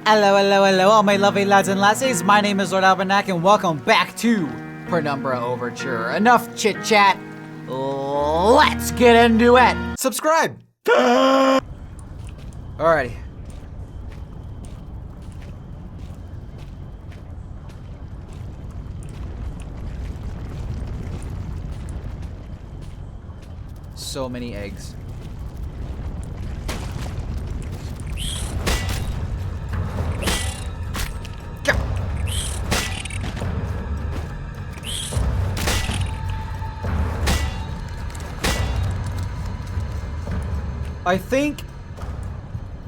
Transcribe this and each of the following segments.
Hello, hello, hello, all my lovely lads and lassies. My name is Lord Albernac, and welcome back to Penumbra Overture. Enough chit chat. Let's get into it. Subscribe. Alrighty. So many eggs. I think...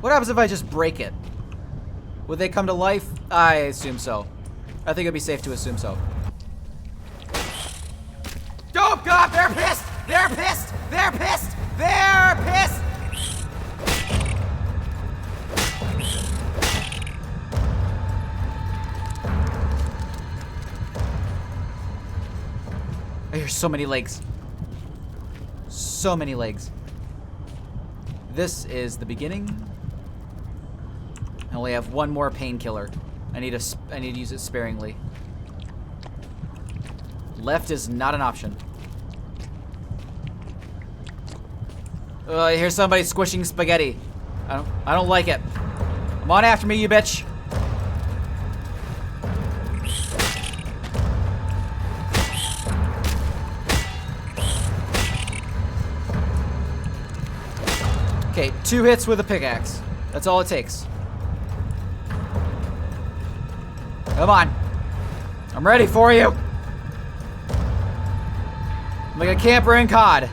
What happens if I just break it? Would they come to life? I assume so. I think it'd be safe to assume so. Oh God, they're pissed! They're pissed! They're pissed! They're pissed! I hear so many legs. So many legs. This is the beginning. I only have one more painkiller. I need to use it sparingly. Left is not an option. I hear somebody squishing spaghetti. I don't like it. Come on after me, you bitch. Okay, 2 hits with a pickaxe. That's all it takes. Come on. I'm ready for you. I'm like a camper in COD.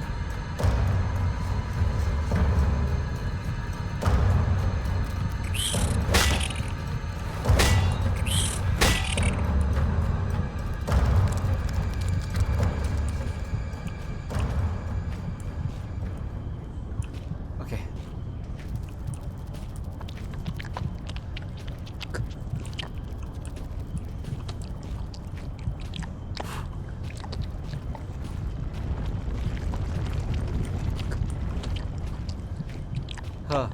Okay. Huh.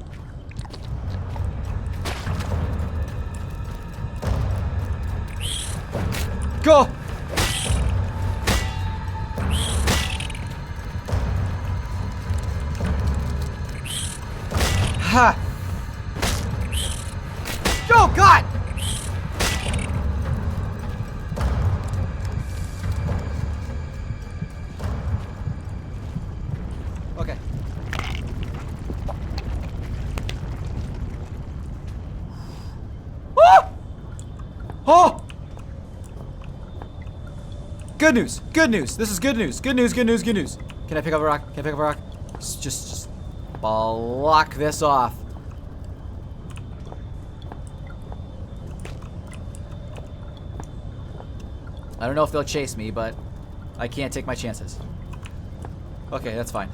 Go! Ha! Oh God! Okay. Oh! Oh! Good news. Good news. This is good news. Good news. Good news. Good news. Can I pick up a rock? Can I pick up a rock? Just block this off. I don't know if they'll chase me, but I can't take my chances. Okay, that's fine.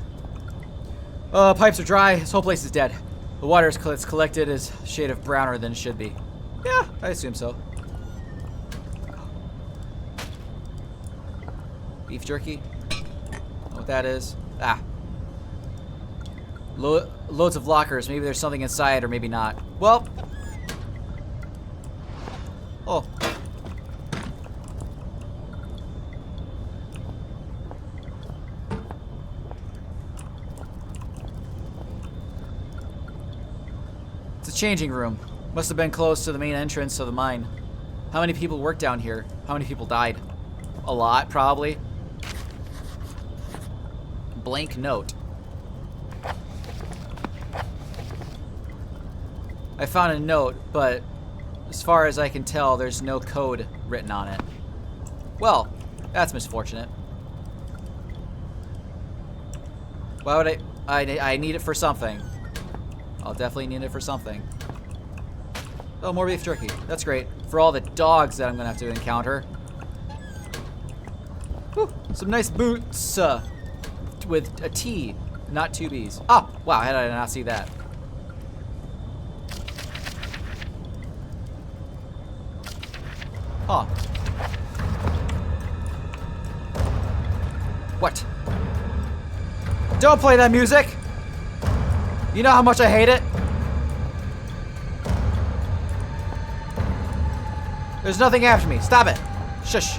Pipes are dry. This whole place is dead. The water it's collected is a shade of browner than it should be. Yeah, I assume so. Beef jerky. Know what that is? Ah. Loads of lockers. Maybe there's something inside, or maybe not. Well. Oh. It's a changing room. Must have been close to the main entrance of the mine. How many people work down here? How many people died? A lot, probably. Blank note. I found a note, but as far as I can tell, there's no code written on it. Well, that's misfortunate. Why would I need it for something. I'll definitely need it for something. Oh, more beef jerky. That's great. For all the dogs that I'm gonna have to encounter. Whew, some nice boots with a T, not 2 B's. Oh, wow, how did I not see that? Huh. What? Don't play that music! You know how much I hate it? There's nothing after me. Stop it. Shush.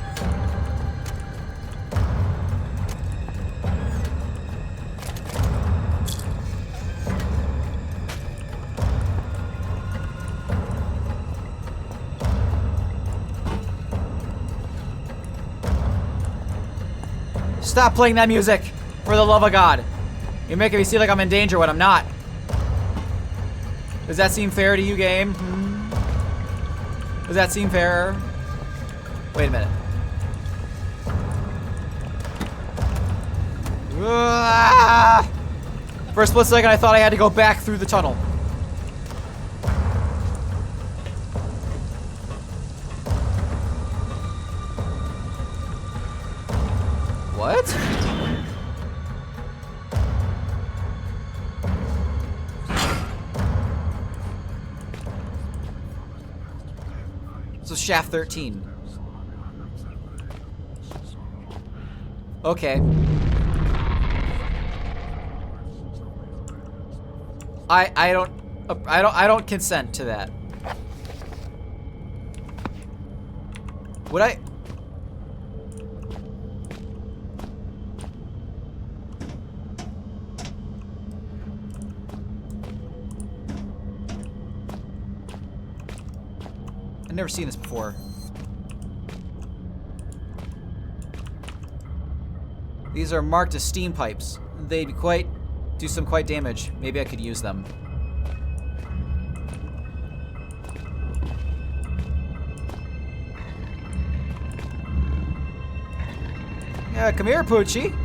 Stop playing that music, for the love of God. You're making me seem like I'm in danger when I'm not. Does that seem fair to you, game? Does that seem fair? Wait a minute. For a split second, I thought I had to go back through the tunnel. What? So shaft 13. Okay. I don't consent to that. Would I? I've never seen this before. These are marked as steam pipes. They'd do some damage. Maybe I could use them. Yeah, come here, Poochie.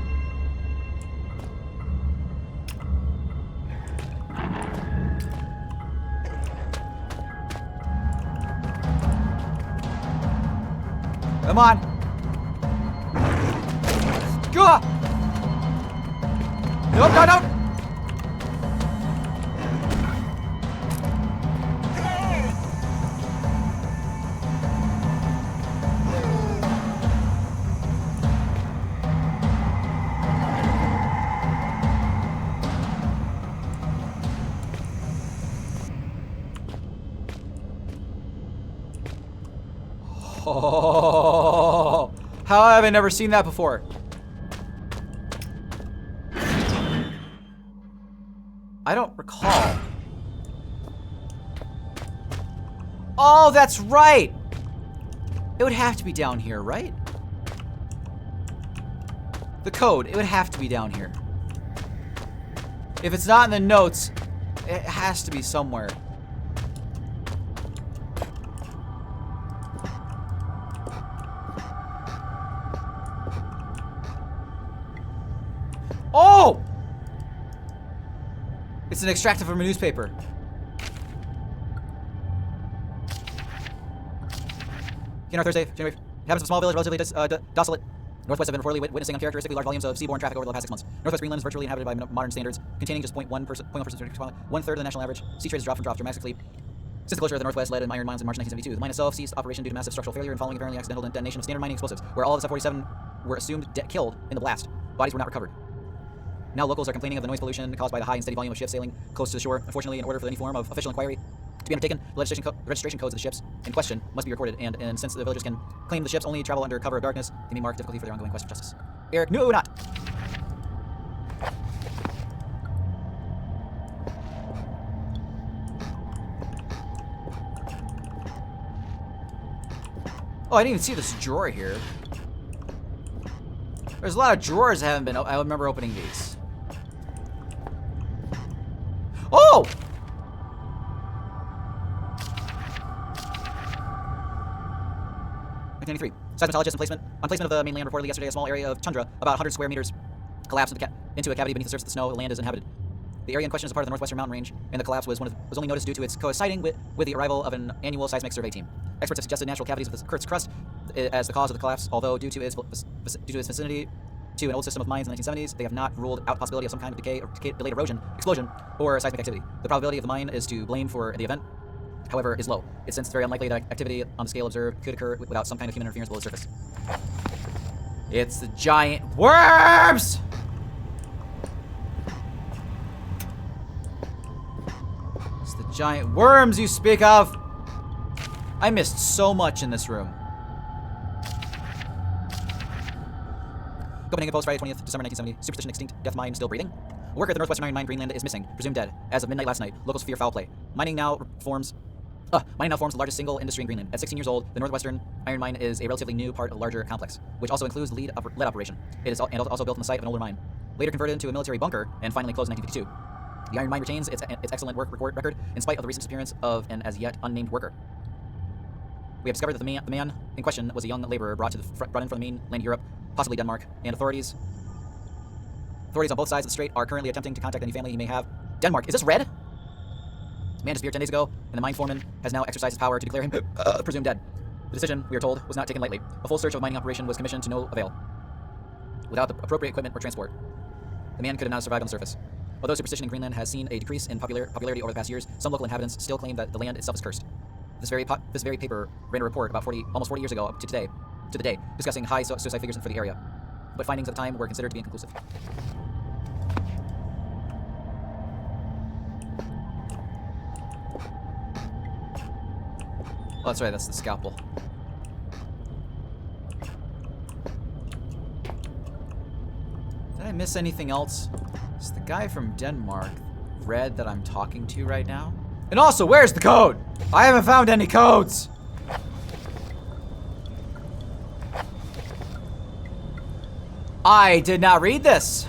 Come on. Go! Nope, no, no! Oh, how have I never seen that before? I don't recall. Oh, that's right. It would have to be down here, right? The code, it would have to be down here. If it's not in the notes, it has to be somewhere. Oh! It's an extractive from a newspaper. On Thursday, January. Inhabitants of a small village relatively desolate. Northwest have been reportedly witnessing uncharacteristically large volumes of seaborne traffic over the past 6 months. Northwest Greenland is virtually inhabited by modern standards, containing just 0.1%, one-third of the national average. Sea trade has dropped dramatically since the closure of the Northwest led in iron mines in March 1972. The mine itself ceased operation due to massive structural failure and following apparently accidental detonation of standard mining explosives, where all of the sub-47 were assumed killed in the blast. Bodies were not recovered. Now locals are complaining of the noise pollution caused by the high and steady volume of ships sailing close to the shore. Unfortunately, in order for any form of official inquiry to be undertaken, the registration codes of the ships in question must be recorded, and since the villagers can claim the ships only travel under cover of darkness, they may mark difficulty for their ongoing quest for justice. Eric, no, not! Oh, I didn't even see this drawer here. There's a lot of drawers I remember opening these. Oh! Seismologist on placement of the mainland reportedly yesterday, a small area of tundra, about 100 square meters, collapsed into a cavity beneath the surface of the snow. The land is inhabited. The area in question is a part of the Northwestern Mountain Range, and the collapse was only noticed due to its coinciding with the arrival of an annual seismic survey team. Experts have suggested natural cavities with Earth's crust as the cause of the collapse, although due to its vicinity to an old system of mines in the 1970s, they have not ruled out possibility of some kind of decay or delayed erosion, explosion, or seismic activity. The probability of the mine is to blame for the event, however, is low. It's since very unlikely that activity on the scale observed could occur without some kind of human interference below the surface. It's the giant worms! It's the giant worms you speak of! I missed so much in this room. Copenhagen Post, Friday 20th, December 1970. Superstition extinct, death mine still breathing. A worker at the Northwestern Iron Mine, Greenland, is missing, presumed dead, as of midnight last night. Locals fear foul play. Mining now forms the largest single industry in Greenland. At 16 years old, the Northwestern Iron Mine is a relatively new part of a larger complex, which also includes the lead operation. It is also built on the site of an older mine. Later converted into a military bunker and finally closed in 1952. The Iron Mine retains its excellent work record in spite of the recent disappearance of an as yet unnamed worker. We have discovered that the man in question was a young laborer brought in from the mainland Europe, possibly Denmark, and authorities on both sides of the strait are currently attempting to contact any family he may have. Denmark, is this red? The man disappeared 10 days ago, and the mine foreman has now exercised his power to declare him presumed dead. The decision, we are told, was not taken lightly. A full search of a mining operation was commissioned to no avail. Without the appropriate equipment or transport, the man could have not survived on the surface. Although superstition in Greenland has seen a decrease in popularity over the past years, some local inhabitants still claim that the land itself is cursed. This very paper ran a report about almost 40 years ago to the day, discussing high suicide figures for the area. But findings at the time were considered to be inconclusive. Oh, that's right, that's the scalpel. Did I miss anything else? Is the guy from Denmark red that I'm talking to right now? And also, where's the code? I haven't found any codes! I did not read this!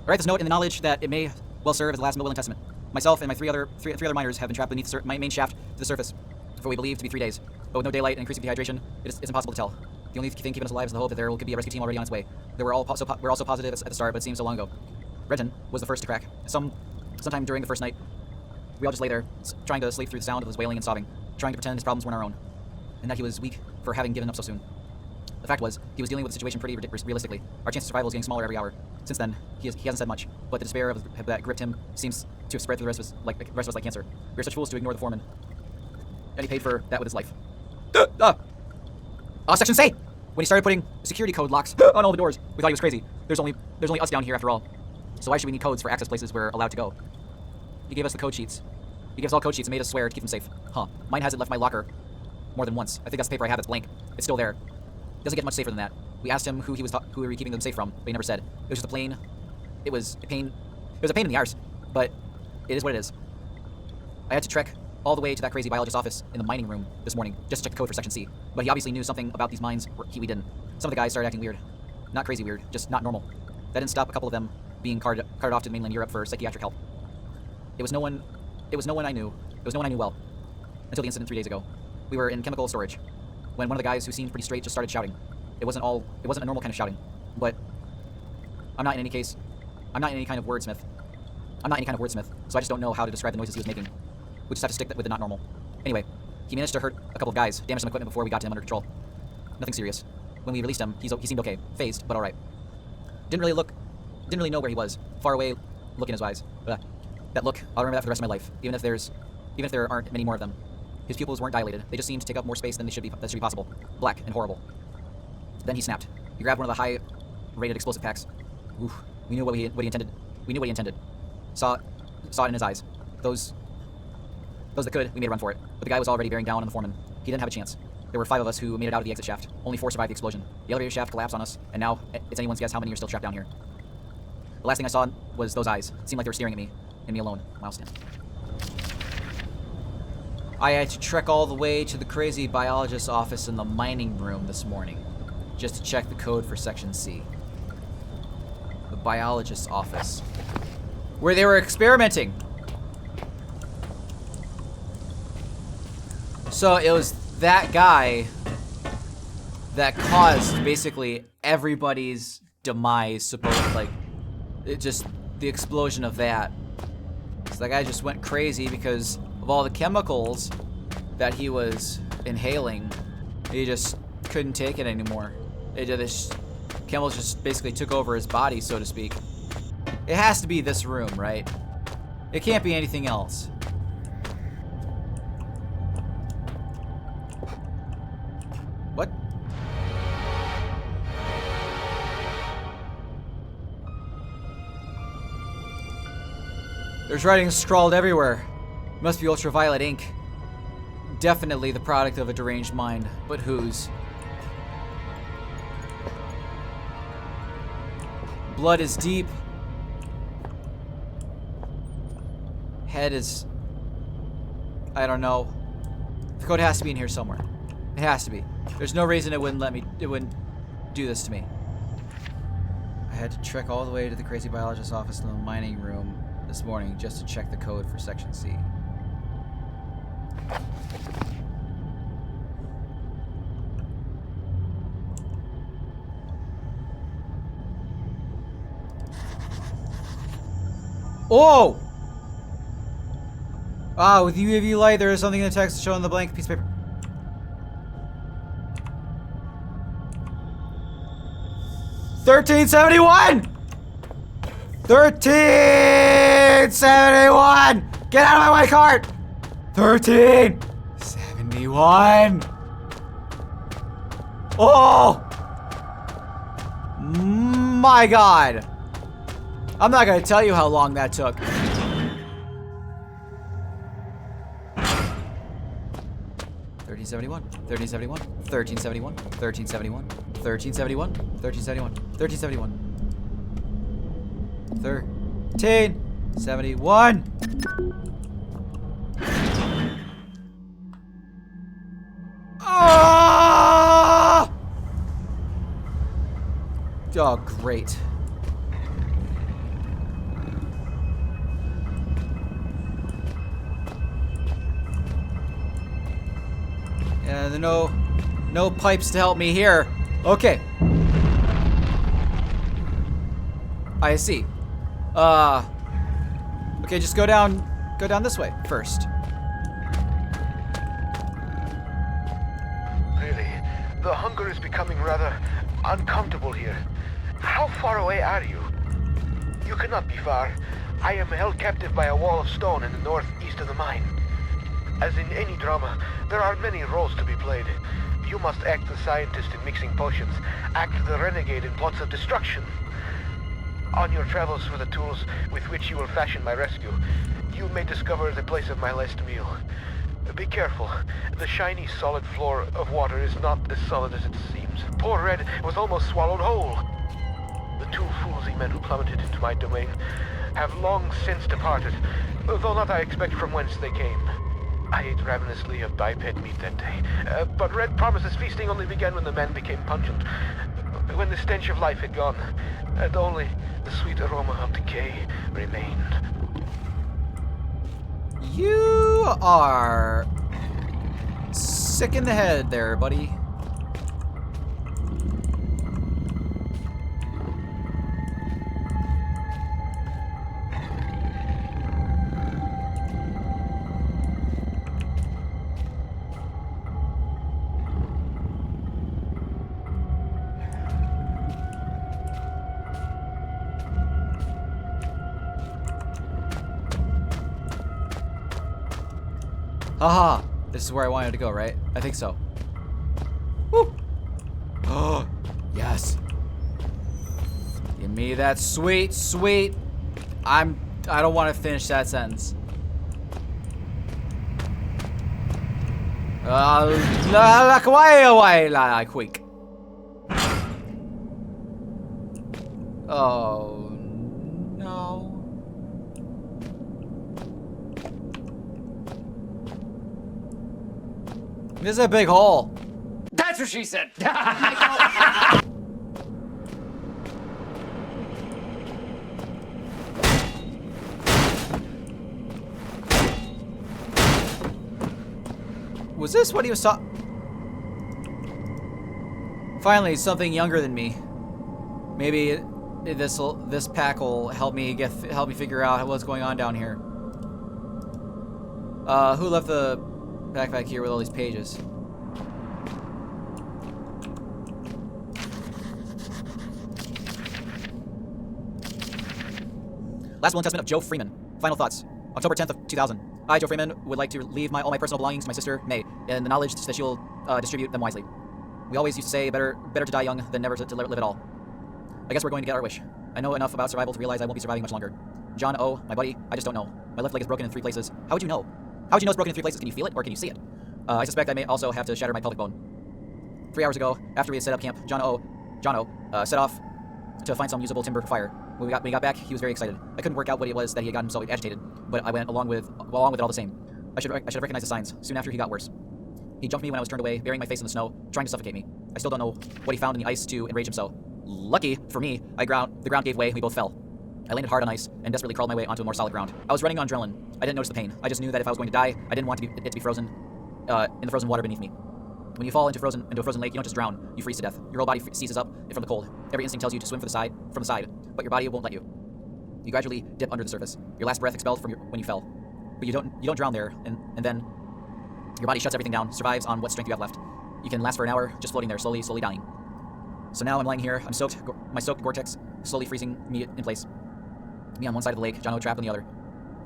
I write this note in the knowledge that it may well serve as the last will and testament. Myself and my three other miners have been trapped beneath my main shaft to the surface for what we believe to be 3 days. But with no daylight and increasing dehydration, it's impossible to tell. The only thing keeping us alive is the hope that there could be a rescue team already on its way. We're also positive at the start, but it seems so long ago. Regin was the first to crack. Sometime during the first night, we all just lay there, trying to sleep through the sound of his wailing and sobbing, trying to pretend his problems weren't our own, and that he was weak for having given up so soon. The fact was, he was dealing with the situation pretty realistically. Our chance of survival is getting smaller every hour. Since then, he hasn't said much, but the despair that gripped him seems to have spread through the rest of us like cancer. We are such fools to ignore the foreman, and he paid for that with his life. Section C! When he started putting security code locks on all the doors, we thought he was crazy. There's only us down here after all. So why should we need codes for access places we're allowed to go? He gave us the code sheets. He gave us all code sheets and made us swear to keep them safe. Huh. Mine hasn't left my locker more than once. I think that's the paper I have that's blank. It's still there. It doesn't get much safer than that. We asked him who we were keeping them safe from, but he never said. It was just it was a pain in the arse, but it is what it is. I had to trek all the way to that crazy biologist's office in the mining room this morning just to check the code for Section C. But he obviously knew something about these mines we didn't. Some of the guys started acting weird. Not crazy weird, just not normal. That didn't stop a couple of them being carted off to mainland Europe for psychiatric help. It was no one I knew well until the incident 3 days ago. We were in chemical storage when one of the guys who seemed pretty straight just started shouting. It wasn't a normal kind of shouting, but I'm not in any kind of wordsmith, so I just don't know how to describe the noises he was making. We just have to stick with the not normal. Anyway, he managed to hurt a couple of guys, damage some equipment before we got to him under control. Nothing serious. When we released him, he seemed okay, phased, but alright. Didn't really know where he was. Far away, look in his eyes. That look, I'll remember that for the rest of my life, even if there aren't many more of them. His pupils weren't dilated. They just seemed to take up more space than that should be possible. Black and horrible. Then he snapped. He grabbed one of the high-rated explosive packs. Oof. We knew what he intended. We knew what he intended. Saw it in his eyes. Those that could, we made a run for it. But the guy was already bearing down on the foreman. He didn't have a chance. There were 5 of us who made it out of the exit shaft. Only 4 survived the explosion. The elevator shaft collapsed on us, and now it's anyone's guess how many are still trapped down here. The last thing I saw was those eyes. It seemed like they were staring at me, and me alone. Milestone. I had to trek all the way to the crazy biologist's office in the mining room this morning, just to check the code for Section C. The biologist's office, where they were experimenting. So it was that guy that caused basically everybody's demise, the explosion of that. So that guy just went crazy because of all the chemicals that he was inhaling. He just couldn't take it anymore. Chemicals just basically took over his body, so to speak. It has to be this room, right? It can't be anything else. What? There's writing scrawled everywhere. Must be ultraviolet ink. Definitely the product of a deranged mind, but whose? Blood is deep. Head is... I don't know. The code has to be in here somewhere. It has to be. There's no reason it wouldn't let me... It wouldn't do this to me. I had to trek all the way to the crazy biologist's office in the mining room this morning just to check the code for Section C. Oh! Ah, with UV light, there is something in the text shown on the blank piece of paper. $13.71! $13.71! Get out of my white cart! $13.71! Oh! My God! I'm not gonna tell you how long that took. $13.71, $13.71, $13.71, $13.71, $13.71, $13.71, $13.71, $13.71. Ah! Oh, great. Yeah, there are no pipes to help me here. Okay. I see. Okay, just go down this way first. Really, the hunger is becoming rather uncomfortable here. How far away are you? You cannot be far. I am held captive by a wall of stone in the northeast of the mine. As in any drama, there are many roles to be played. You must act the scientist in mixing potions, act the renegade in plots of destruction. On your travels for the tools with which you will fashion my rescue, you may discover the place of my last meal. Be careful. The shiny, solid floor of water is not as solid as it seems. Poor Red was almost swallowed whole. The two foolsy men who plummeted into my domain have long since departed, though not I expect from whence they came. I ate ravenously of biped meat that day, but Red promises feasting only began when the man became pungent, when the stench of life had gone, and only the sweet aroma of decay remained. You are sick in the head there, buddy. Haha, this is where I wanted to go, right? I think so. Woo! Oh, yes. Give me that sweet, sweet. I don't want to finish that sentence. Quick. Oh no. This is a big hole. That's what she said. Was this what he was talking? Finally, something younger than me. Maybe this pack will help me figure out what's going on down here. Who left the backpack here with all these pages? Last will and testament of Joe Freeman. Final thoughts. October 10th of 2000. I, Joe Freeman, would like to leave all my personal belongings to my sister, May, in the knowledge that she will distribute them wisely. We always used to say, better to die young than never to live at all. I guess we're going to get our wish. I know enough about survival to realize I won't be surviving much longer. John O., my buddy, I just don't know. My left leg is broken in 3 places. How would you know? How would you know it's broken in 3 places? Can you feel it, or can you see it? I suspect I may also have to shatter my pelvic bone. 3 hours ago, after we had set up camp, John O set off to find some usable timber for fire. When he got back, he was very excited. I couldn't work out what it was that he had gotten so agitated, but I went along with it all the same. I should have recognized the signs. Soon after, he got worse. He jumped me when I was turned away, burying my face in the snow, trying to suffocate me. I still don't know what he found in the ice to enrage him so. Lucky for me, the ground gave way and we both fell. I landed hard on ice and desperately crawled my way onto a more solid ground. I was running on adrenaline. I didn't notice the pain. I just knew that if I was going to die, I didn't want it to be frozen in the frozen water beneath me. When you fall into a frozen lake, you don't just drown, you freeze to death. Your whole body seizes up from the cold. Every instinct tells you to swim from the side, but your body won't let you. You gradually dip under the surface. Your last breath expelled when you fell. But you don't drown there, and then your body shuts everything down, survives on what strength you have left. You can last for an hour just floating there, slowly dying. So now I'm lying here, my soaked Gore-Tex slowly freezing me in place. Me on one side of the lake, John O trapped on the other.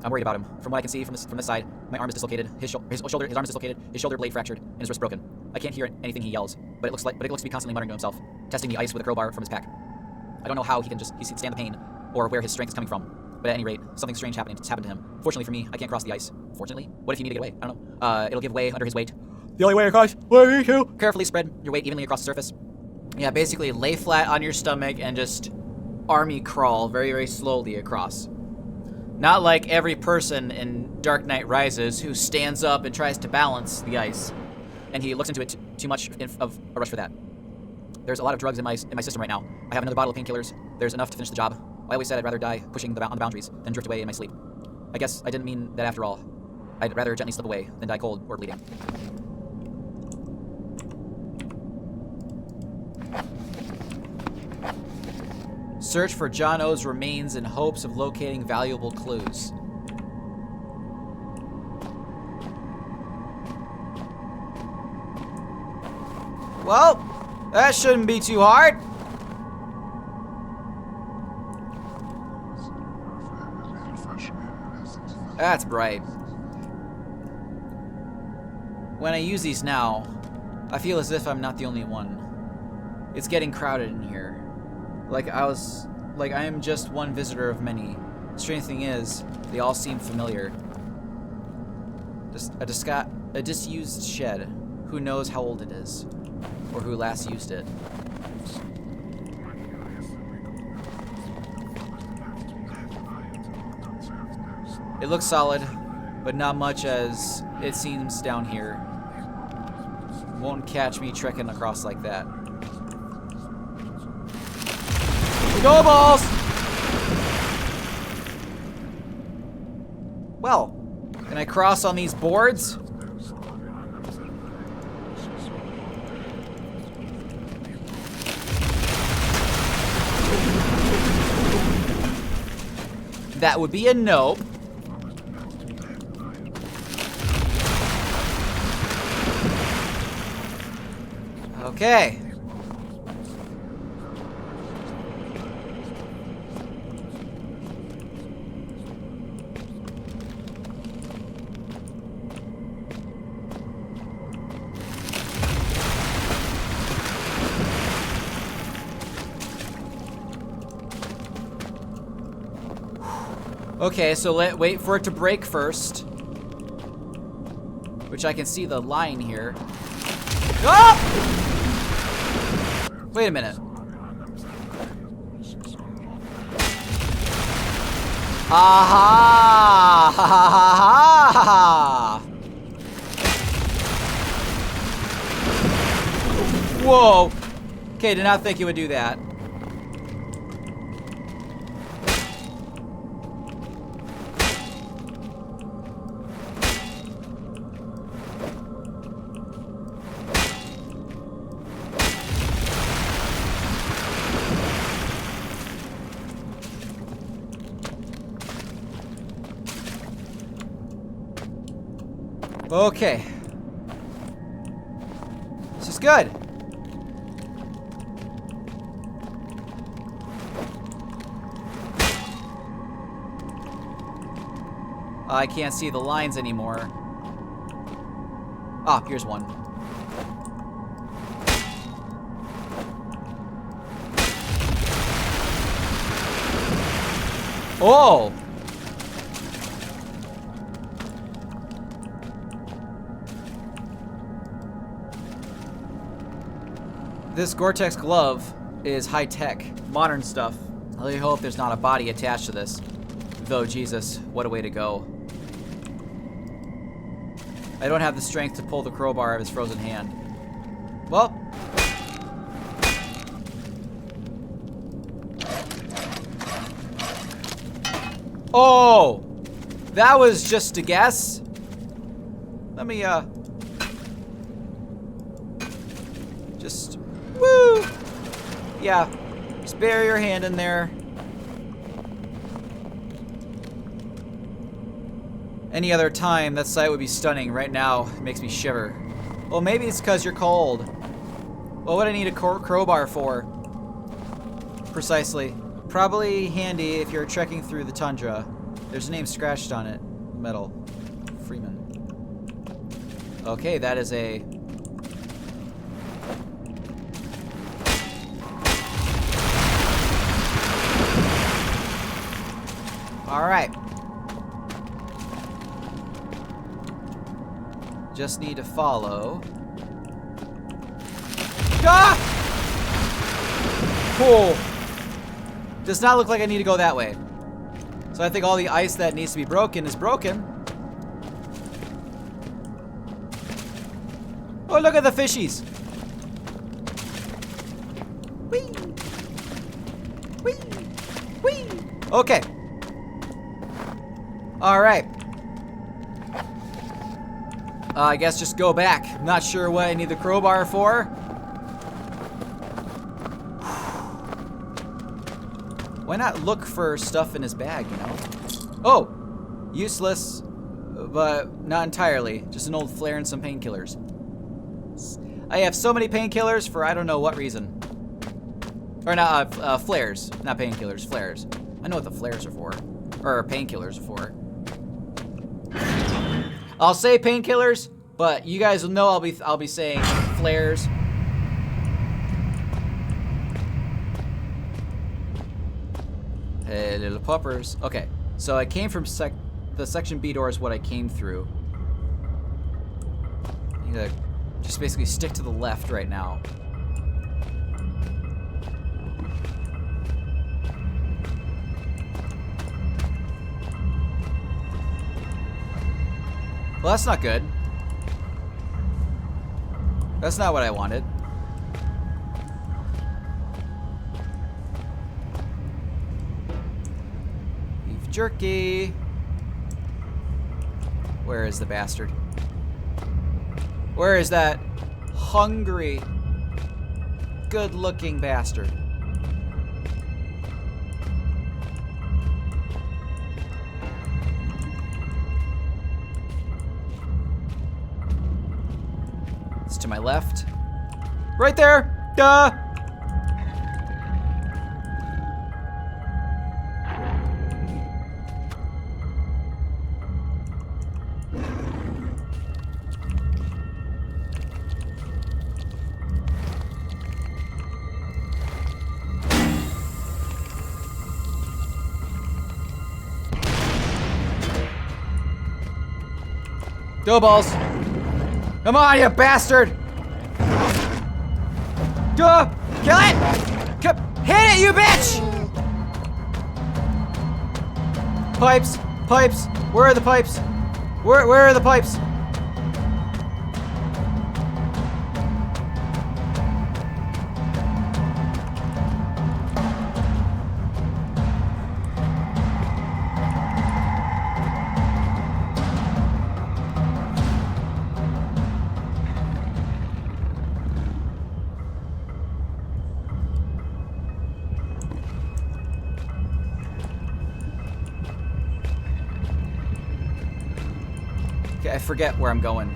I'm worried about him. From what I can see from this side, my arm is dislocated, his arm is dislocated, his shoulder blade fractured, and his wrist broken. I can't hear anything he yells, but it looks to be constantly muttering to himself, testing the ice with a crowbar from his pack. I don't know how he can stand the pain, or where his strength is coming from. But at any rate, something strange happened to him. Fortunately for me, I can't cross the ice. Fortunately? What if you need to get away? I don't know. It'll give way under his weight. The only way across. Me too. Carefully spread your weight evenly across the surface. Yeah, basically lay flat on your stomach and just army crawl very, very slowly across. Not like every person in Dark Knight Rises who stands up and tries to balance the ice. And he looks into it too much of a rush for that. There's a lot of drugs in my system right now. I have another bottle of painkillers. There's enough to finish the job. I always said I'd rather die pushing on the boundaries than drift away in my sleep. I guess I didn't mean that after all. I'd rather gently slip away than die cold or bleeding. Search for John O's remains in hopes of locating valuable clues. Well, that shouldn't be too hard. That's bright. When I use these now, I feel as if I'm not the only one. It's getting crowded in here. Like I am just one visitor of many. Strange thing is, they all seem familiar. Just a disused shed. Who knows how old it is? Or who last used it? It looks solid, but not much as it seems down here. Won't catch me trekking across like that. Go balls! Well, can I cross on these boards? That would be a nope. Okay. Okay, so wait for it to break first. Which I can see the line here. Oh! Wait a minute. Aha! Ha ha ha ha! Whoa! Okay, did not think you would do that. Okay. This is good. I can't see the lines anymore. Ah, here's one. Oh! This Gore-Tex glove is high-tech, modern stuff. I really hope there's not a body attached to this. Though, Jesus, what a way to go. I don't have the strength to pull the crowbar out of his frozen hand. Well. Oh! That was just a guess. Let me, just, woo! Yeah, just bury your hand in there. Any other time, that sight would be stunning. Right now, it makes me shiver. Well, maybe it's because you're cold. What would I need a crowbar for? Precisely. Probably handy if you're trekking through the tundra. There's a name scratched on it. Metal. Freeman. Okay, that is a... Alright. Just need to follow. Ah! Cool. Does not look like I need to go that way. So I think all the ice that needs to be broken is broken. Oh, look at the fishies. Whee! Whee! Whee! Okay. Alright. I guess just go back. I'm not sure what I need the crowbar for. Why not look for stuff in his bag, you know? Oh! Useless, but not entirely. Just an old flare and some painkillers. I have so many painkillers for I don't know what reason. Or not, flares. Not painkillers, flares. I know what the flares are for. Or painkillers are for. I'll say painkillers, but you guys will know I'll be saying flares. Hey, little puppers. Okay, so I came from the section B door is what I came through. You gotta just basically stick to the left right now. Well, that's not good. That's not what I wanted. Beef jerky. Where is the bastard? Where is that hungry, good-looking bastard? To my left. Right there! Duh! Go balls! Come on, you bastard! Duh! Kill it! Hit it, you bitch! Pipes! Pipes! Where are the pipes? Where are the pipes? I forget where I'm going.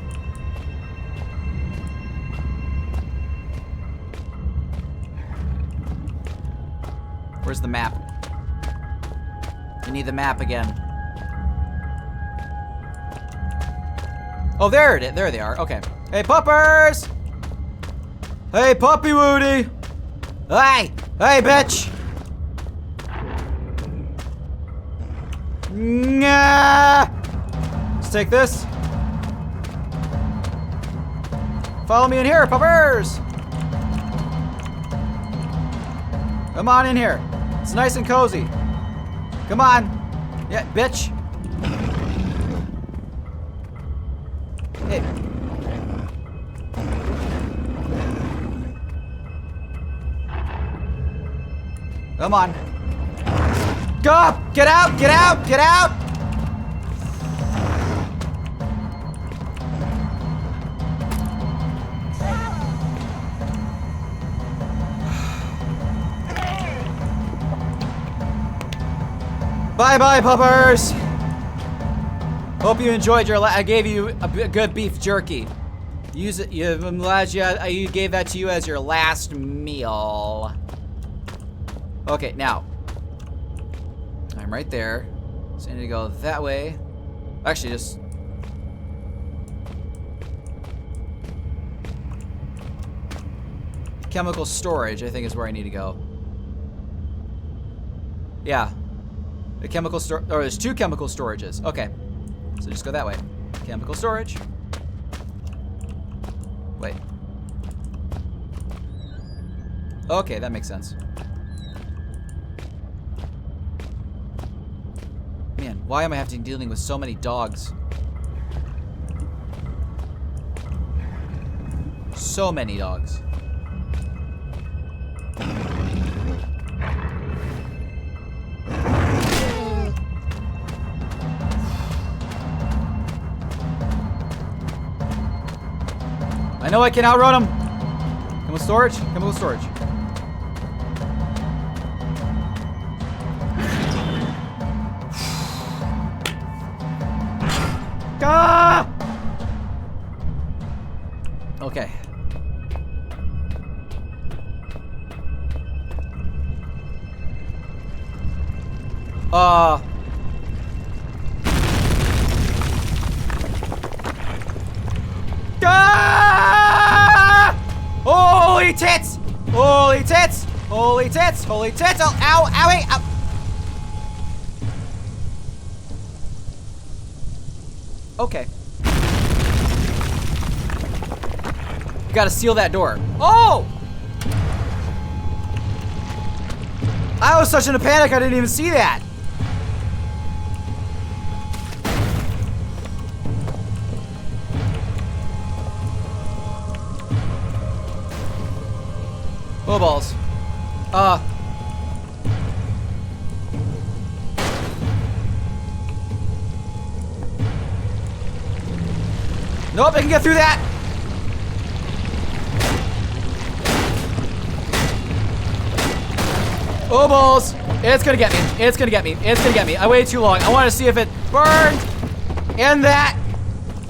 Where's the map? I need the map again. Oh, there it is. There they are. Okay. Hey, puppers! Hey, puppy Woody! Hey! Hey, bitch! Nah! Let's take this. Follow me in here, puppers! Come on in here. It's nice and cozy. Come on. Yeah, bitch. Hey. Come on. Go! Get out! Get out! Get out! Bye-bye, puppers! Hope you enjoyed your I gave you a good beef jerky. Use it. I'm glad you gave that to you as your last meal. Okay, now. I'm right there. So I need to go that way. Actually, just... Chemical storage, I think, is where I need to go. Yeah. The chemical store... Or there's 2 chemical storages. Okay. So just go that way. Chemical storage. Wait. Okay, that makes sense. Man, why am I having to dealing with so many dogs? So many dogs. I know I can outrun him. Chemical storage? Chemical storage. Ah! Okay. Ah! Holy tits! Holy tits! Holy tits! Holy tits! Oh, ow! Owie! Ow. Okay. Gotta seal that door. Oh! I was such in a panic I didn't even see that. Oh balls. Nope, I can get through that. Oh balls. It's gonna get me. It's gonna get me. It's gonna get me. I waited too long. I want to see if it burned. And that.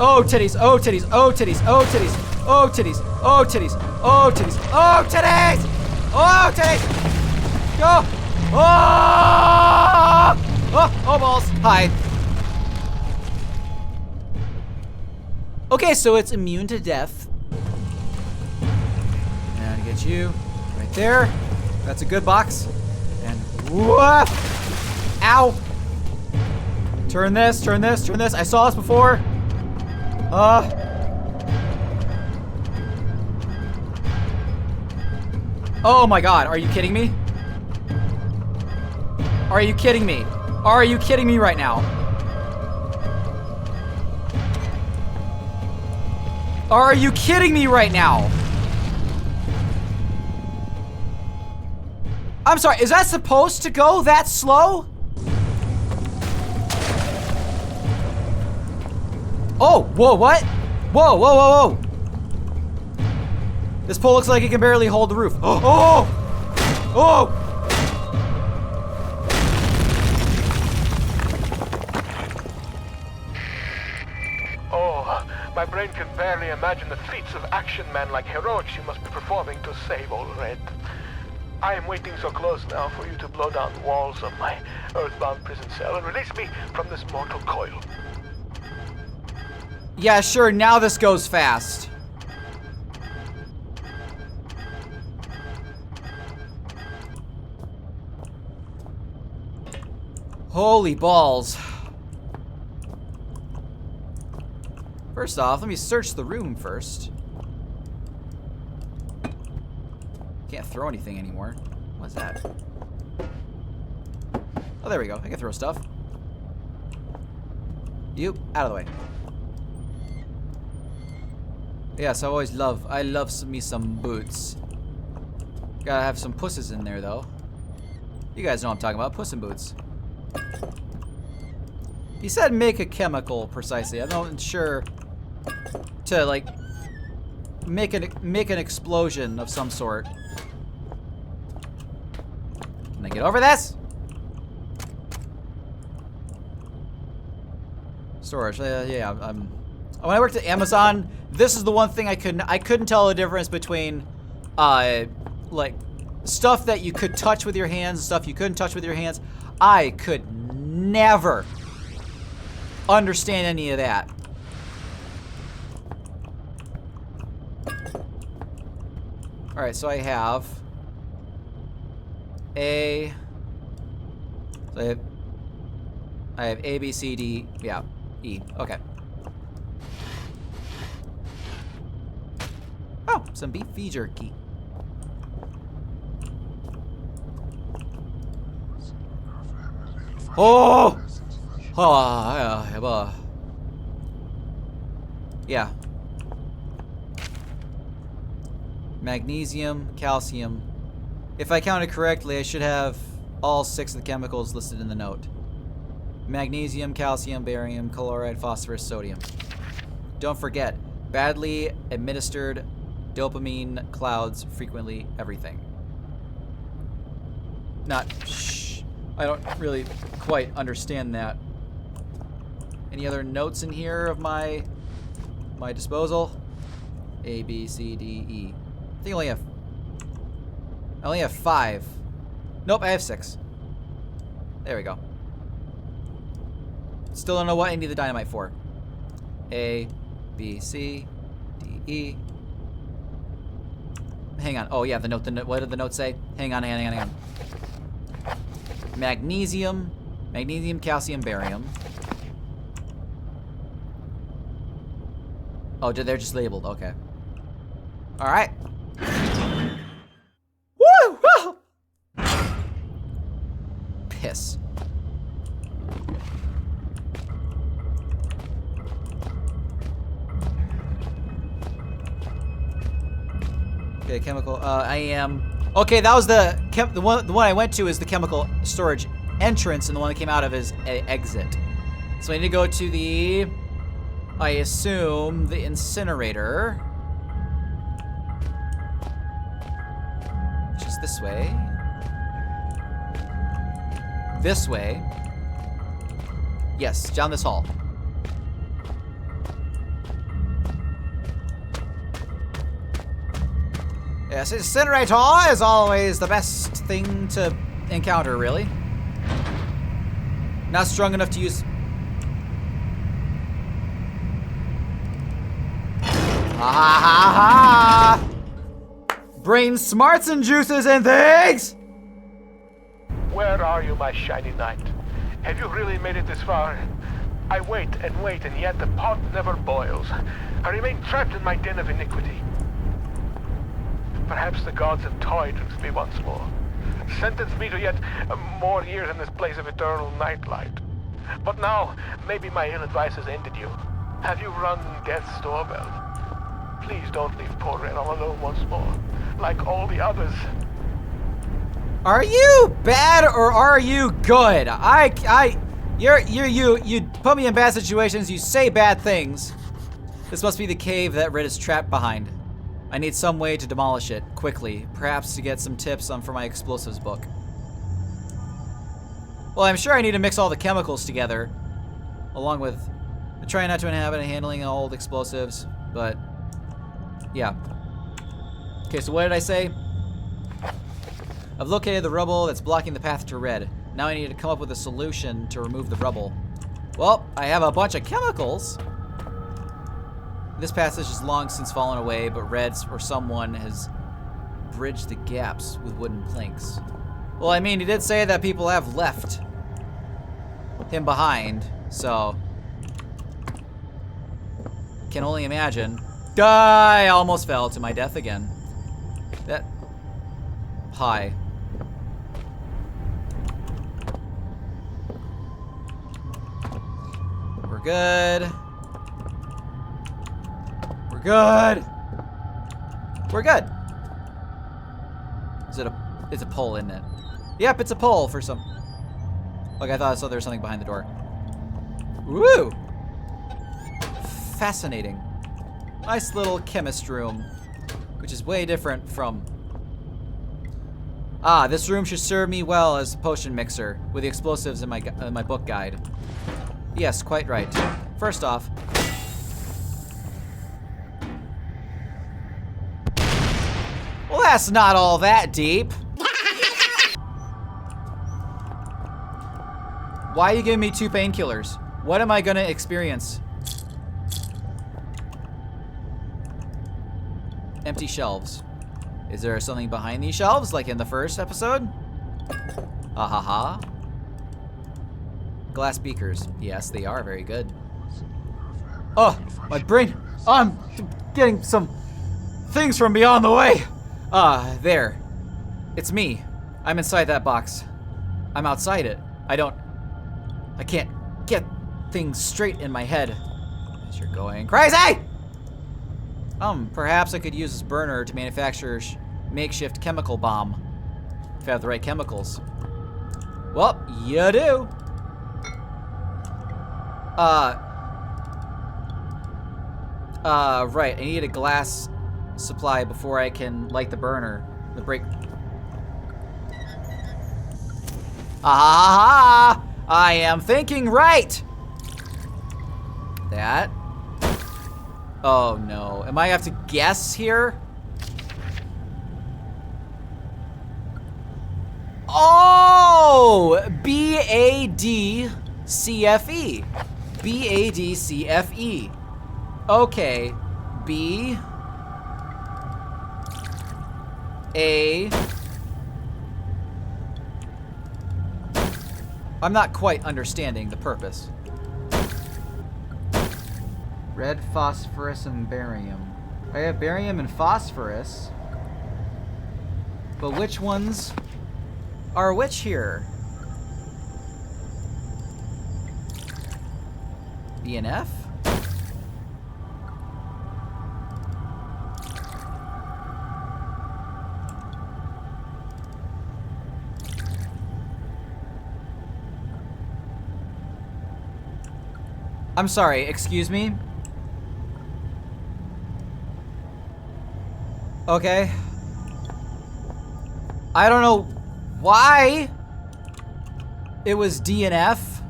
Oh titties. Oh titties. Oh titties. Oh titties. Oh titties. Oh titties. Oh titties. Oh titties. Oh titties. Go. Oh. Oh balls. Hi. Okay, so it's immune to death. And get you right there. That's a good box. And whoop! Ow! Turn this, turn this, turn this. I saw this before. Oh my god, are you kidding me? Are you kidding me? Are you kidding me right now? Are you kidding me right now? I'm sorry, is that supposed to go that slow? Oh, whoa, what? Whoa, whoa, whoa, whoa. This pole looks like it can barely hold the roof. Oh, oh, oh. Oh, my brain can barely imagine the feats of action man like heroics you must be performing to save old Red. I am waiting so close now for you to blow down the walls of my earthbound prison cell and release me from this mortal coil. Yeah, sure, now this goes fast. Holy balls. First off, let me search the room first. Can't throw anything anymore. What's that? Oh, there we go. I can throw stuff. You, out of the way. Yes, I love me some boots. Gotta have some pusses in there, though. You guys know what I'm talking about, Puss in Boots. He said make a chemical, precisely. I'm not sure to, like, make an explosion of some sort. Can I get over this? Storage, yeah, when I worked at Amazon, this is the one thing I couldn't tell the difference between, like, stuff that you could touch with your hands and stuff you couldn't touch with your hands. I could never understand any of that. Alright, so I have I have A, B, C, D, yeah, E. Okay. Oh, some beef jerky. Oh! Oh, yeah. Magnesium, calcium. If I counted correctly, I should have all 6 of the chemicals listed in the note. Magnesium, calcium, barium, chloride, phosphorus, sodium. Don't forget, badly administered dopamine clouds frequently everything. Not shh. I don't really quite understand that. Any other notes in here of my disposal? A, B, C, D, E. I think I only have 5. Nope, I have 6. There we go. Still don't know what I need the dynamite for. A, B, C, D, E. Hang on. Oh yeah, the note. What did the note say? Hang on. Magnesium, calcium, barium. Oh, they're just labeled. Okay. All right. Woo! Piss. Okay, chemical. I am. Okay, that was the one I went to is the chemical storage entrance, and the one that came out of is exit. So I need to go to the, I assume, the incinerator, which is this way. This way. Yes, down this hall. Yes, incinerator is always the best thing to encounter, really. Not strong enough to use. Ha ha ha! Brain smarts and juices and things! Where are you, my shiny knight? Have you really made it this far? I wait, and yet the pot never boils. I remain trapped in my den of iniquity. Perhaps the gods have toyed with me once more. Sentenced me to yet more years in this place of eternal nightlight. But now, maybe my ill advice has ended you. Have you rung death's doorbell? Please don't leave poor Red all alone once more, like all the others. Are you bad or are you good? You put me in bad situations, you say bad things. This must be the cave that Red is trapped behind. I need some way to demolish it, quickly. Perhaps to get some tips for my explosives book. Well, I'm sure I need to mix all the chemicals together, along with trying not to inhabit and handling old explosives, but yeah. Okay, so what did I say? I've located the rubble that's blocking the path to Red. Now I need to come up with a solution to remove the rubble. Well, I have a bunch of chemicals. This passage has long since fallen away, but Red or someone has bridged the gaps with wooden planks. Well, I mean, he did say that people have left him behind, so can only imagine. I almost fell to my death again. That high. good. We're good. We're good. Is it a... It's a pole, isn't it? Yep, it's a pole for some... Like, I thought I saw there was something behind the door. Woo! Fascinating. Nice little chemist room, which is way different from... Ah, this room should serve me well as a potion mixer with the explosives in my book guide. Yes, quite right. First off... Well, that's not all that deep. Why are you giving me 2 painkillers? What am I gonna experience? Empty shelves. Is there something behind these shelves, like in the first episode? Ah ha ha. Glass beakers. Yes, they are very good. Oh, my brain. Oh, I'm getting some things from beyond the way. There. It's me. I'm inside that box. I'm outside it. I can't get things straight in my head. As you're going crazy! Perhaps I could use this burner to manufacture makeshift chemical bomb. If I have the right chemicals. Well, you do. Right. I need a glass supply before I can light the burner. The break. Ah! I am thinking right. That. Oh no. Am I have to guess here? Oh! B-A-D-C-F-E. B-A-D-C-F-E. Okay. B. A. I'm not quite understanding the purpose. Red, phosphorus, and barium. I have barium and phosphorus. But which ones are which here? B and F? I'm sorry, excuse me? Okay. I don't know why it was D and F.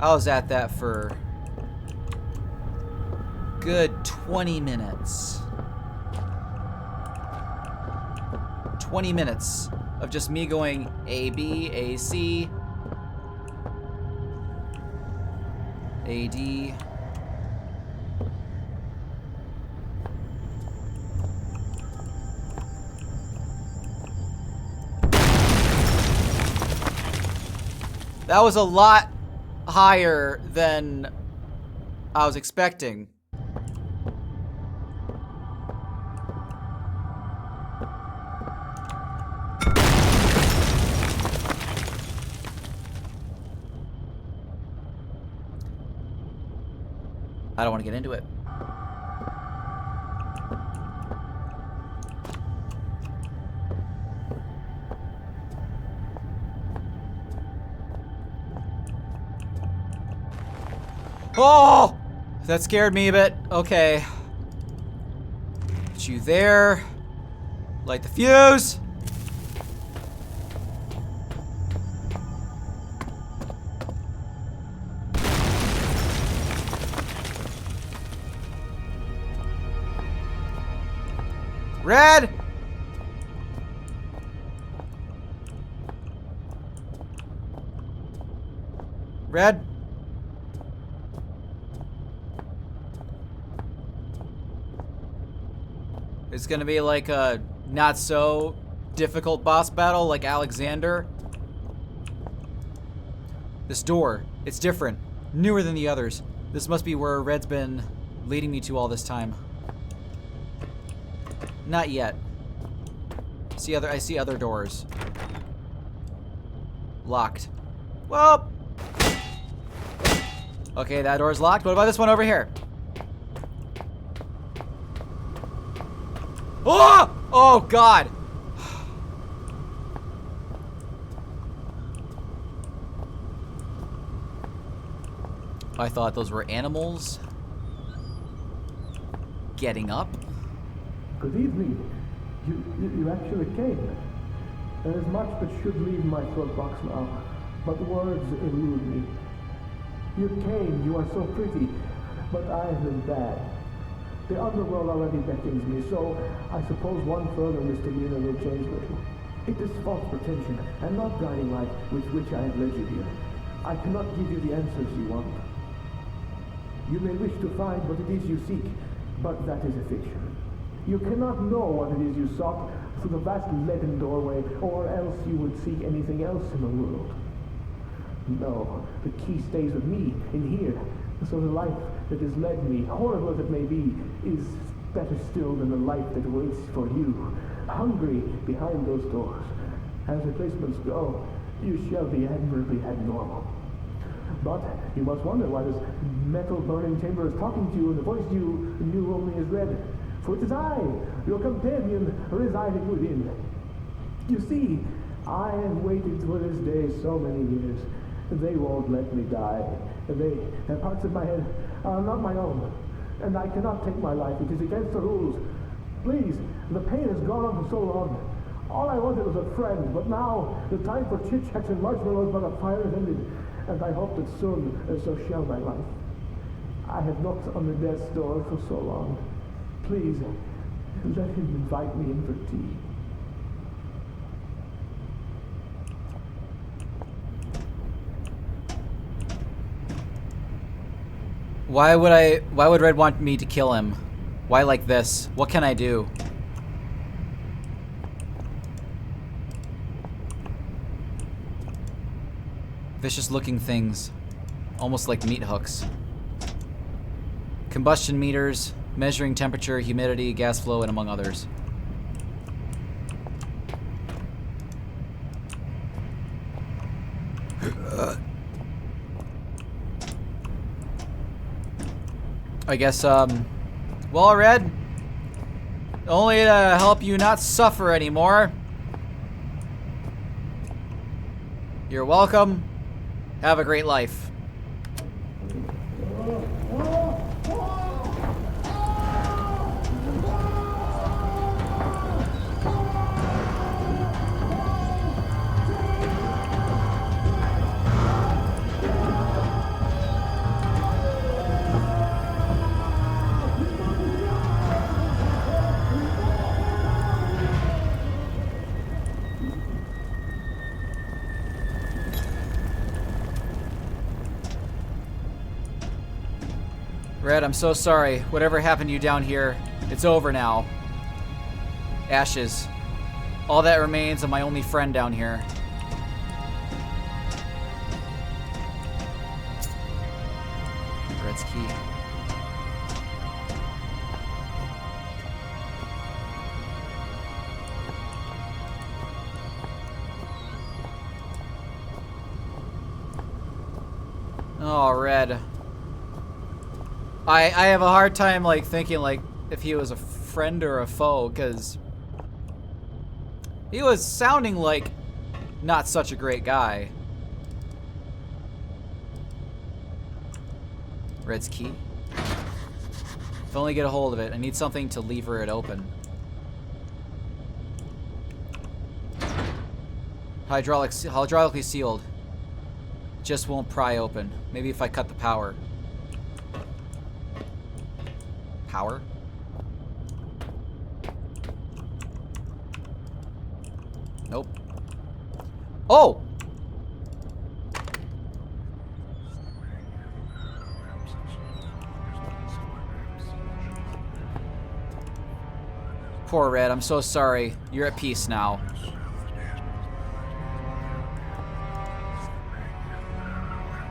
I was at that for good 20 minutes. 20 minutes of just me going A, B, A, C, A, D. That was a lot higher than I was expecting. I don't want to get into it. Oh! That scared me a bit. Okay. Put you there. Light the fuse. Red! Red? It's gonna be like a not so difficult boss battle like Alexander. This door, it's different, newer than the others. This must be where Red's been leading me to all this time. Not yet. I see other doors. Locked. Well. Okay, that door's locked. What about this one over here? Oh! Oh, God. I thought those were animals getting up. Good evening. You actually came. There is much that should leave my throat box now, but words elude me. You came, you are so pretty, but I am bad. The underworld already beckons me, so I suppose one further misdemeanor will change little. It is false pretension, and not guiding light with which I have led you here. I cannot give you the answers you want. You may wish to find what it is you seek, but that is a fiction. You cannot know what it is you sought through the vast leaden doorway, or else you would seek anything else in the world. No, the key stays with me, in here. So the life that has led me, horrible as it may be, is better still than the life that waits for you, hungry behind those doors. As replacements go, you shall be admirably abnormal. But you must wonder why this metal burning chamber is talking to you, and the voice you knew only as red. For it is I, your companion, residing within. You see, I have waited for this day so many years. They won't let me die. The parts of my head are not my own, and I cannot take my life. It is against the rules. Please, the pain has gone on for so long. All I wanted was a friend, but now the time for chit-chats and marshmallows by the fire has ended, and I hope that soon so shall my life. I have knocked on the death's door for so long. Please, let him invite me in for tea. Why would Red want me to kill him? Why like this? What can I do? Vicious looking things. Almost like meat hooks. Combustion meters, measuring temperature, humidity, gas flow, and among others. I guess, well, Red, only to help you not suffer anymore. You're welcome. Have a great life. Red, I'm so sorry. Whatever happened to you down here, it's over now. Ashes. All that remains of my only friend down here. Red's key. Oh, Red. I have a hard time, like, thinking, like, if he was a friend or a foe, because he was sounding like not such a great guy. Red's key. If only get a hold of it. I need something to lever it open. Hydraulically sealed. Just won't pry open. Maybe if I cut the power. Power? Nope. Oh! Poor Red, I'm so sorry. You're at peace now.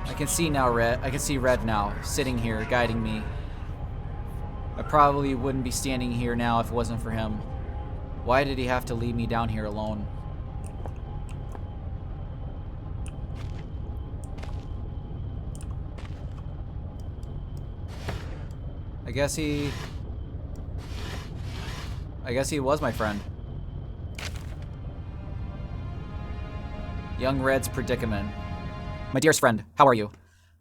I can see now, Red. I can see Red now, sitting here, guiding me. I probably wouldn't be standing here now if it wasn't for him. Why did he have to leave me down here alone? I guess he was my friend. Young Red's predicament. My dearest friend, how are you?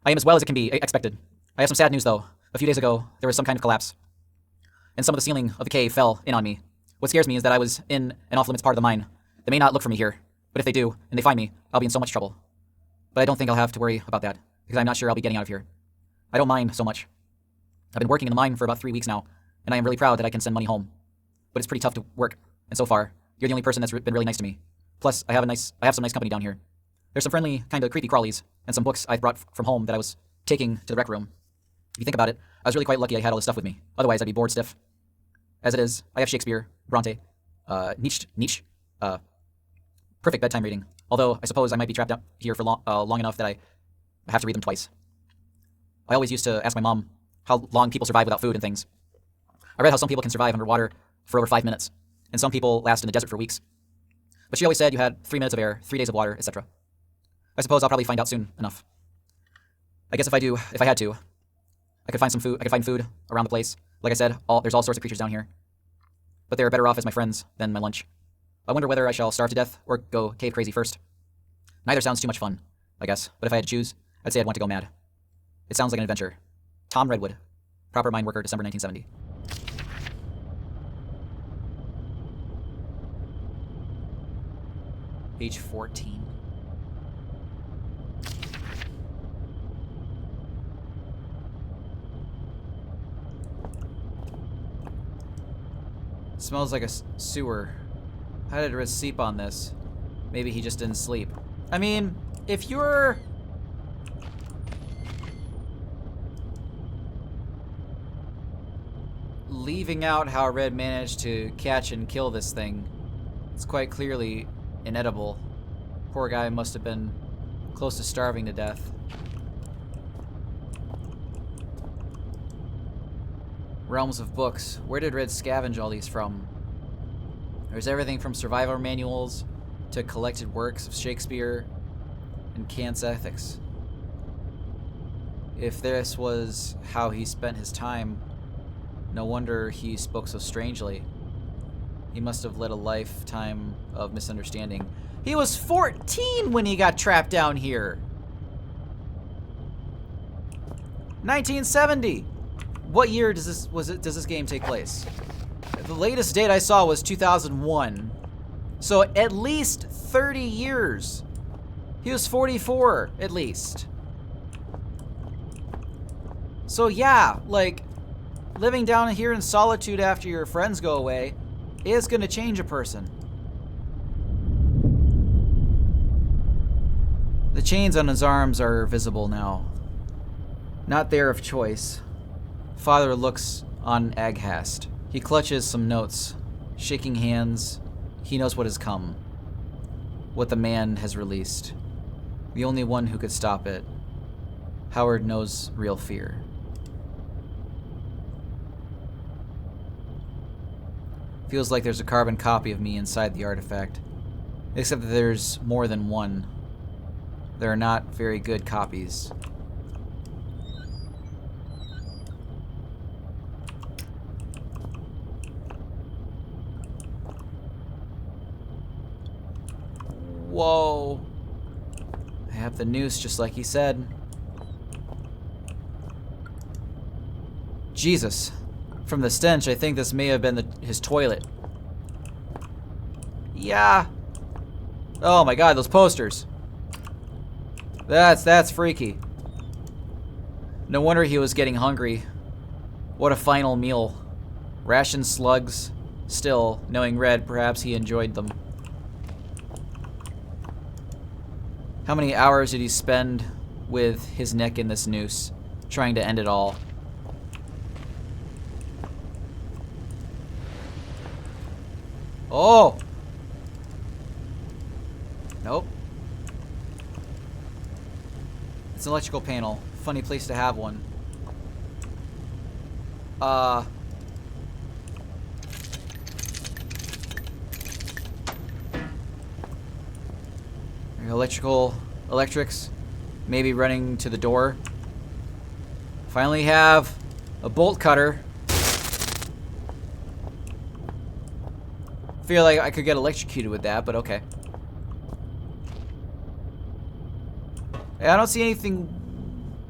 I am as well as it can be expected. I have some sad news, though. A few days ago, there was some kind of collapse, and some of the ceiling of the cave fell in on me. What scares me is that I was in an off-limits part of the mine. They may not look for me here, but if they do, and they find me, I'll be in so much trouble. But I don't think I'll have to worry about that, because I'm not sure I'll be getting out of here. I don't mind so much. I've been working in the mine for about 3 weeks now, and I am really proud that I can send money home. But it's pretty tough to work, and so far, you're the only person that's been really nice to me. Plus, I have some nice company down here. There's some friendly, kind of creepy crawlies, and some books I brought from home that I was taking to the rec room. If you think about it, I was really quite lucky I had all this stuff with me. Otherwise, I'd be bored stiff. As it is, I have Shakespeare, Bronte, Nietzsche, perfect bedtime reading. Although, I suppose I might be trapped out here for long enough that I have to read them twice. I always used to ask my mom how long people survive without food and things. I read how some people can survive underwater for over 5 minutes, and some people last in the desert for weeks. But she always said you had 3 minutes of air, 3 days of water, etc. I suppose I'll probably find out soon enough. I guess if I had to, I could find some food. I could find food around the place. Like I said, there's all sorts of creatures down here. But they are better off as my friends than my lunch. I wonder whether I shall starve to death or go cave crazy first. Neither sounds too much fun, I guess. But if I had to choose, I'd say I'd want to go mad. It sounds like an adventure. Tom Redwood, proper mine worker, December 1970. Age 14. Smells like a sewer. How did Riz sleep on this? Maybe he just didn't sleep. I mean, if you're... leaving out how Red managed to catch and kill this thing, it's quite clearly inedible. Poor guy must have been close to starving to death. Realms of books. Where did Red scavenge all these from? There's everything from survival manuals to collected works of Shakespeare and Kant's ethics. If this was how he spent his time, no wonder he spoke so strangely. He must have led a lifetime of misunderstanding. He was 14 when he got trapped down here. 1970. What year does this game take place? The latest date I saw was 2001. So at least 30 years. He was 44 at least. So yeah, like living down here in solitude after your friends go away is going to change a person. The chains on his arms are visible now. Not there of choice. Father looks on aghast. He clutches some notes, shaking hands. He knows what has come. What the man has released. The only one who could stop it. Howard knows real fear. Feels like there's a carbon copy of me inside the artifact. Except that there's more than one. There are not very good copies. Whoa. I have the noose just like he said. Jesus. From the stench, I think this may have been his toilet. Yeah. Oh my god, those posters. That's freaky. No wonder he was getting hungry. What a final meal. Ration slugs. Still, knowing Red, perhaps he enjoyed them. How many hours did he spend with his neck in this noose, trying to end it all? Oh! Nope. It's an electrical panel. Funny place to have one. Electrics, maybe running to the door. Finally have a bolt cutter. Feel like I could get electrocuted with that, but okay. I don't see anything,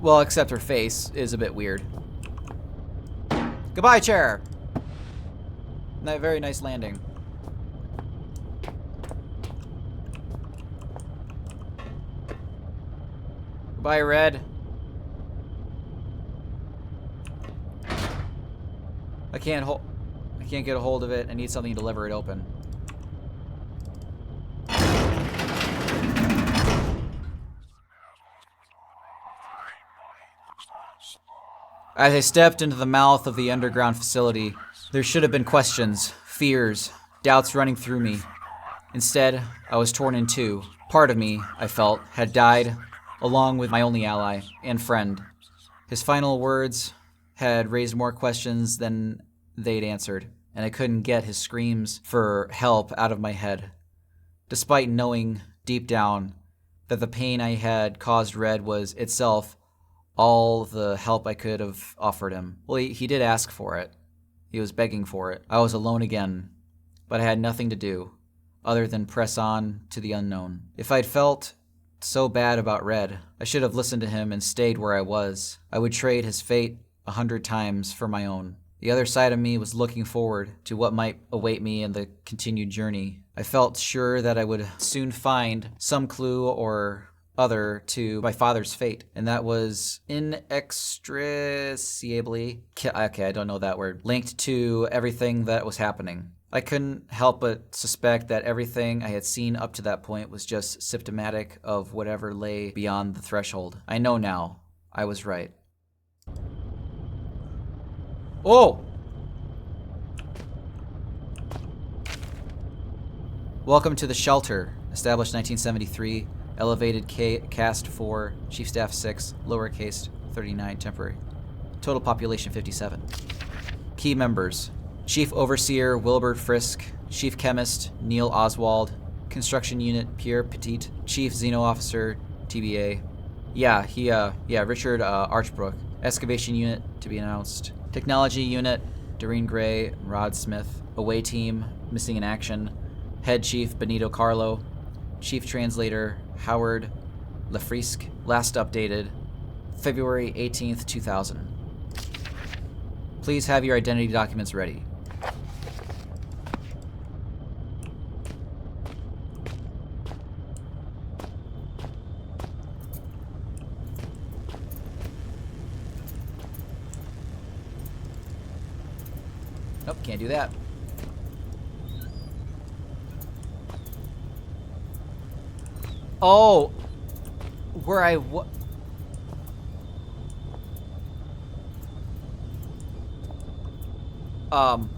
well, except her face is a bit weird. Goodbye, chair. Very nice landing. Goodbye, Red. I can't get a hold of it. I need something to lever it open. As I stepped into the mouth of the underground facility, there should have been questions, fears, doubts running through me. Instead, I was torn in two. Part of me, I felt, had died, along with my only ally and friend. His final words had raised more questions than they'd answered, and I couldn't get his screams for help out of my head. Despite knowing deep down that the pain I had caused Red was itself all the help I could have offered him. Well, he did ask for it. He was begging for it. I was alone again, but I had nothing to do other than press on to the unknown. If I'd felt so bad about Red, I should have listened to him and stayed where I was. I would trade his fate 100 times for my own. The other side of me was looking forward to what might await me in the continued journey. I felt sure that I would soon find some clue or other to my father's fate, and that was inextricably, okay, I don't know that word, linked to everything that was happening. I couldn't help but suspect that everything I had seen up to that point was just symptomatic of whatever lay beyond the threshold. I know now, I was right. Oh! Welcome to the shelter, established 1973. Elevated cast 4, Chief Staff 6, lowercase 39, temporary. Total population 57. Key members: Chief Overseer Wilbur Frisk, Chief Chemist Neil Oswald, Construction Unit Pierre Petit, Chief Xeno Officer TBA. Richard Archbrook. Excavation Unit to be announced. Technology Unit Doreen Gray and Rod Smith. Away Team missing in action. Head Chief Benito Carlo. Chief Translator Howard Lafrisque. Last updated February 18th, 2000. Please have your identity documents ready. Nope, can't do that. Oh, where I hello? Oh!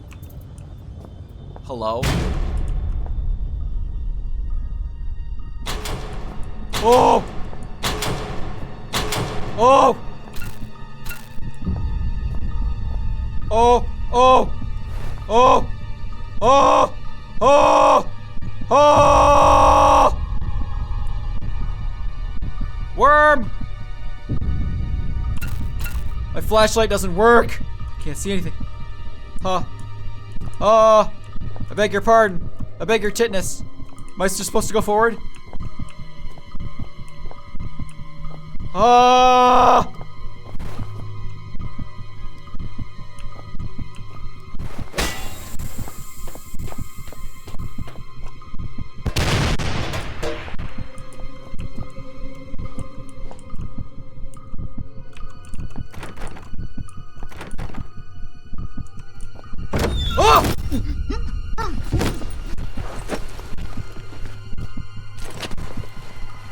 Oh! Oh! Oh! Oh! Oh! Oh! Oh! Worm! My flashlight doesn't work. Can't see anything. I beg your pardon. I beg your titness. Am I just supposed to go forward?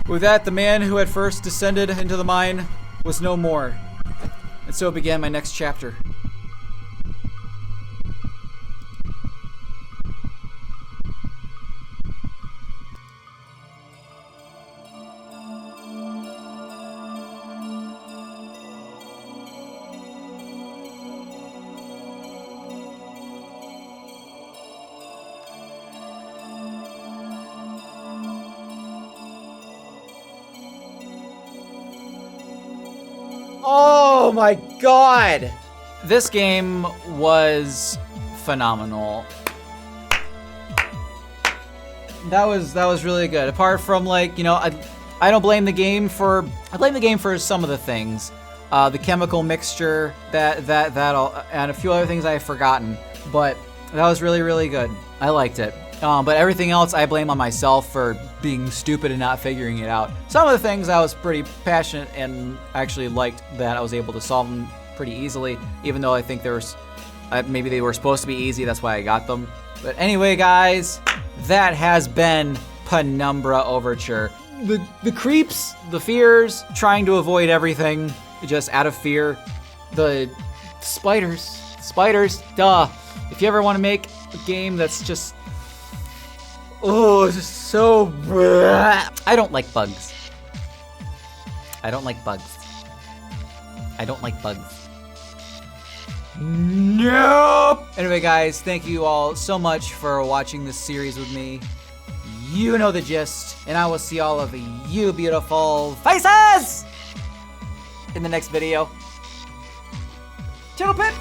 With that, the man who had first descended into the mine was no more. And so began my next chapter. Oh my god! This game was phenomenal. That was really good. Apart from, like, you know, I don't blame the game for, I blame the game for some of the things. The chemical mixture, that all, and a few other things I've forgotten. But that was really, really good. I liked it. But everything else I blame on myself for being stupid and not figuring it out. Some of the things I was pretty passionate and actually liked that I was able to solve them pretty easily, even though I think there was, maybe they were supposed to be easy, that's why I got them. But anyway, guys, that has been Penumbra Overture. The creeps, the fears, trying to avoid everything just out of fear. The spiders, duh. If you ever want to make a game that's just, oh, it's just so, I don't like bugs. I don't like bugs. I don't like bugs. Nope! Anyway, guys, thank you all so much for watching this series with me. You know the gist, and I will see all of you beautiful faces in the next video. Toodle pip!